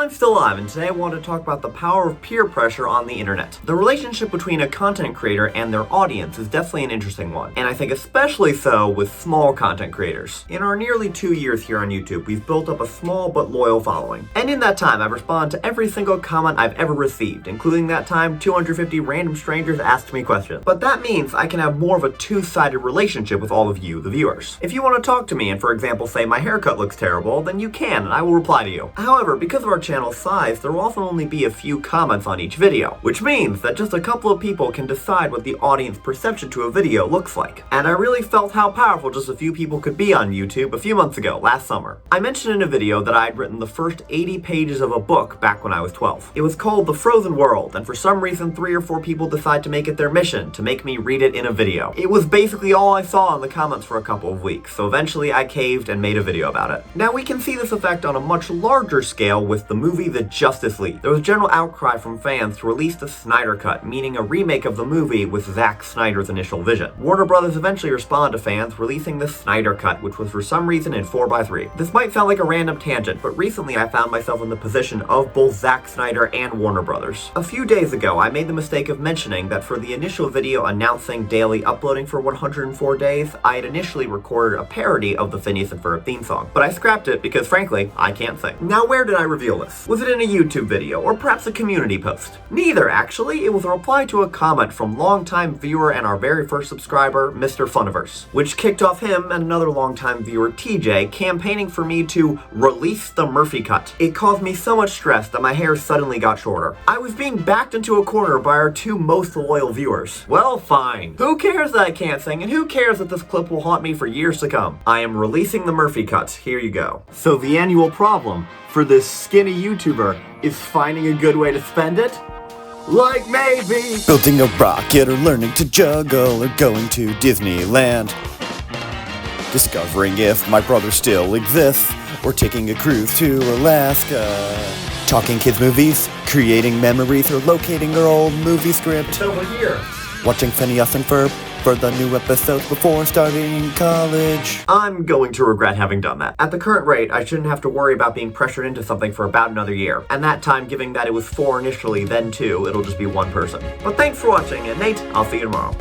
I'm still alive, and today I want to talk about the power of peer pressure on the internet. The relationship between a content creator and their audience is definitely an interesting one, and I think especially so with small content creators. In our nearly 2 years here on YouTube, we've built up a small but loyal following. And in that time, I've responded to every single comment I've ever received, including that time 250 random strangers asked me questions. But that means I can have more of a two-sided relationship with all of you, the viewers. If you want to talk to me and, for example, say my haircut looks terrible, then you can, and I will reply to you. However, because of our channel's size, there will often only be a few comments on each video, which means that just a couple of people can decide what the audience perception to a video looks like. And I really felt how powerful just a few people could be on YouTube a few months ago, last summer. I mentioned in a video that I had written the first 80 pages of a book back when I was 12. It was called The Frozen World, and for some reason 3 or 4 people decided to make it their mission to make me read it in a video. It was basically all I saw in the comments for a couple of weeks, so eventually I caved and made a video about it. Now we can see this effect on a much larger scale with the movie The Justice League. There was a general outcry from fans to release the Snyder Cut, meaning a remake of the movie with Zack Snyder's initial vision. Warner Brothers eventually responded to fans, releasing the Snyder Cut, which was for some reason in 4:3. This might sound like a random tangent, but recently I found myself in the position of both Zack Snyder and Warner Brothers. A few days ago, I made the mistake of mentioning that for the initial video announcing daily uploading for 104 days, I had initially recorded a parody of the Phineas and Ferb theme song, but I scrapped it because frankly, I can't sing. Now where did I reveal this? Was it in a YouTube video, or perhaps a community post? Neither, actually. It was a reply to a comment from longtime viewer and our very first subscriber, Mr. Funiverse, which kicked off him and another longtime viewer, TJ, campaigning for me to release the Murphy cut. It caused me so much stress that my hair suddenly got shorter. I was being backed into a corner by our 2 most loyal viewers. Well, fine. Who cares that I can't sing, and who cares that this clip will haunt me for years to come? I am releasing the Murphy cut. Here you go. So the annual problem for this skinny YouTuber is finding a good way to spend it? Like maybe building a rocket, or learning to juggle, or going to Disneyland, discovering if my brother still exists, or taking a cruise to Alaska, talking kids movies, creating memories, or locating your old movie script. It's over here. Watching Phineas and Ferb for the new episodes before starting college. I'm going to regret having done that. At the current rate, I shouldn't have to worry about being pressured into something for about another year. And that time, giving that it was 4 initially, then 2, it'll just be 1 person. But thanks for watching, and Nate, I'll see you tomorrow.